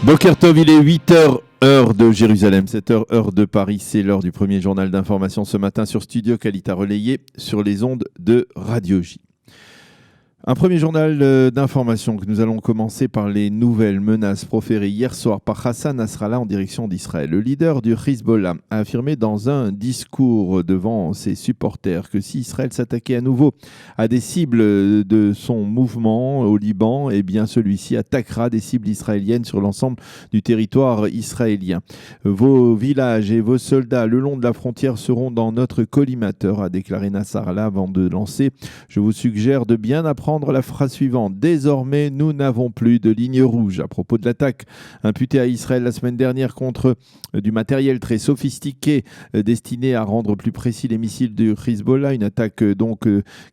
Boker Tov, il est 8h, heure de Jérusalem, 7h, heure de Paris. C'est l'heure du premier journal d'information ce matin sur Studio Kalita, relayé sur les ondes de Radio J. Un premier journal d'information que nous allons commencer par les nouvelles menaces proférées hier soir par Hassan Nasrallah en direction d'Israël. Le leader du Hezbollah a affirmé dans un discours devant ses supporters que si Israël s'attaquait à nouveau à des cibles de son mouvement au Liban, eh bien celui-ci attaquera des cibles israéliennes sur l'ensemble du territoire israélien. Vos villages et vos soldats le long de la frontière seront dans notre collimateur, a déclaré Nasrallah avant de lancer. Je vous suggère de bien apprendre la phrase suivante. Désormais, nous n'avons plus de ligne rouge. À propos de l'attaque imputée à Israël la semaine dernière contre du matériel très sophistiqué destiné à rendre plus précis les missiles du Hezbollah, une attaque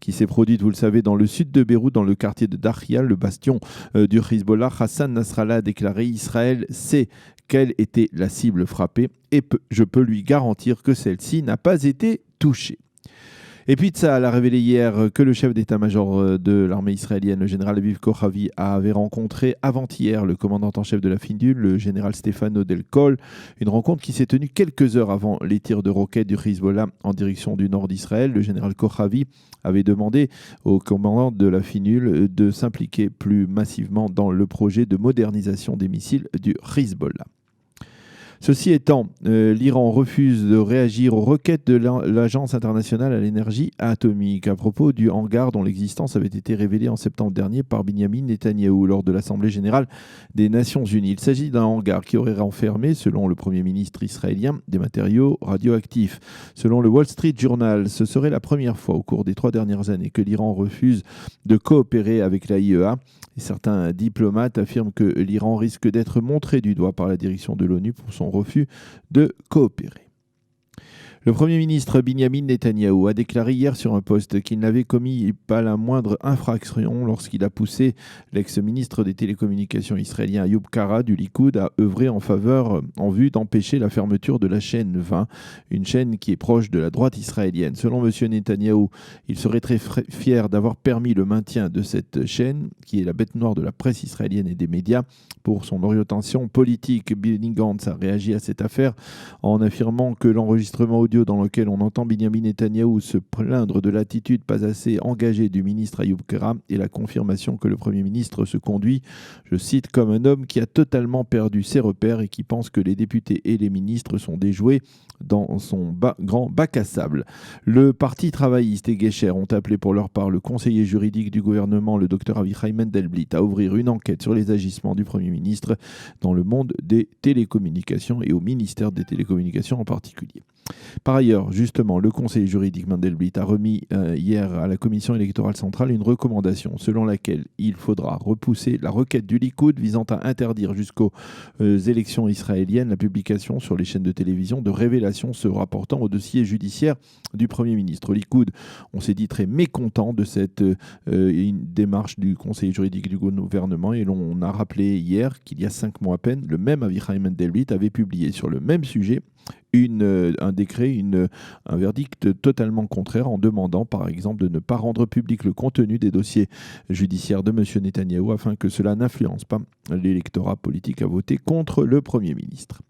qui s'est produite, vous le savez, dans le sud de Beyrouth, dans le quartier de Dahia, le bastion du Hezbollah. Hassan Nasrallah a déclaré: Israël sait quelle était la cible frappée et je peux lui garantir que celle-ci n'a pas été touchée. Et puis Tsahal a révélé hier que le chef d'état-major de l'armée israélienne, le général Aviv Kochavi, avait rencontré avant-hier le commandant en chef de la FINUL, le général Stefano Del Col. Une rencontre qui s'est tenue quelques heures avant les tirs de roquettes du Hezbollah en direction du nord d'Israël. Le général Kochavi avait demandé au commandant de la FINUL de s'impliquer plus massivement dans le projet de modernisation des missiles du Hezbollah. Ceci étant, l'Iran refuse de réagir aux requêtes de l'Agence internationale à l'énergie atomique à propos du hangar dont l'existence avait été révélée en septembre dernier par Binyamin Netanyahou lors de l'Assemblée générale des Nations Unies. Il s'agit d'un hangar qui aurait renfermé, selon le Premier ministre israélien, des matériaux radioactifs. Selon le Wall Street Journal, ce serait la première fois au cours des 3 dernières années que l'Iran refuse de coopérer avec l'AIEA. Et certains diplomates affirment que l'Iran risque d'être montré du doigt par la direction de l'ONU pour son refus de coopérer. Le Premier ministre Binyamin Netanyahou a déclaré hier sur un post qu'il n'avait commis pas la moindre infraction lorsqu'il a poussé l'ex-ministre des télécommunications israélien Ayub Kara du Likoud à œuvrer en vue d'empêcher la fermeture de la chaîne 20, une chaîne qui est proche de la droite israélienne. Selon M. Netanyahou, il serait très fier d'avoir permis le maintien de cette chaîne, qui est la bête noire de la presse israélienne et des médias, pour son orientation politique. Benny Gantz a réagi à cette affaire en affirmant que l'enregistrement audio dans lequel on entend Binyamin Netanyahou se plaindre de l'attitude pas assez engagée du ministre Ayub Kara et la confirmation que le Premier ministre se conduit, je cite, comme un homme qui a totalement perdu ses repères et qui pense que les députés et les ministres sont déjoués dans son grand bac à sable. Le Parti travailliste et Gesher ont appelé pour leur part le conseiller juridique du gouvernement, le Dr Avichai Mendelblit, à ouvrir une enquête sur les agissements du Premier ministre dans le monde des télécommunications et au ministère des télécommunications en particulier. Par ailleurs, justement, le conseiller juridique Mendelblit a remis hier à la commission électorale centrale une recommandation selon laquelle il faudra repousser la requête du Likoud visant à interdire jusqu'aux élections israéliennes la publication sur les chaînes de télévision de révélations se rapportant au dossier judiciaire du Premier ministre. Au Likoud, on s'est dit très mécontent de cette démarche du conseiller juridique du gouvernement et l'on a rappelé hier qu'il y a 5 mois à peine, le même Avichai Mendelblit avait publié sur le même sujet un décret, un verdict totalement contraire en demandant par exemple de ne pas rendre public le contenu des dossiers judiciaires de M. Netanyahou afin que cela n'influence pas l'électorat politique à voter contre le Premier ministre.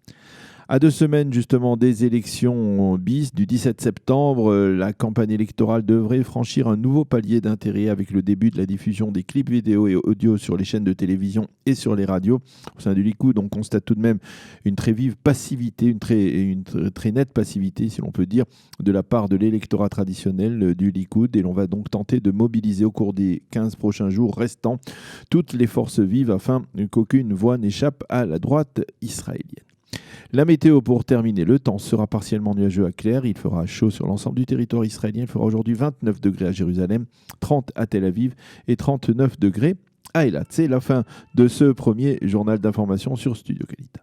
À 2 semaines justement des élections bis du 17 septembre, la campagne électorale devrait franchir un nouveau palier d'intérêt avec le début de la diffusion des clips vidéo et audio sur les chaînes de télévision et sur les radios. Au sein du Likoud, on constate tout de même une très vive passivité, une très nette passivité, si l'on peut dire, de la part de l'électorat traditionnel du Likoud. Et l'on va donc tenter de mobiliser au cours des 15 prochains jours restants toutes les forces vives afin qu'aucune voix n'échappe à la droite israélienne. La météo pour terminer, le temps sera partiellement nuageux à clair, il fera chaud sur l'ensemble du territoire israélien, il fera aujourd'hui 29 degrés à Jérusalem, 30 à Tel Aviv et 39 degrés à Eilat. C'est la fin de ce premier journal d'information sur Studio Kalita.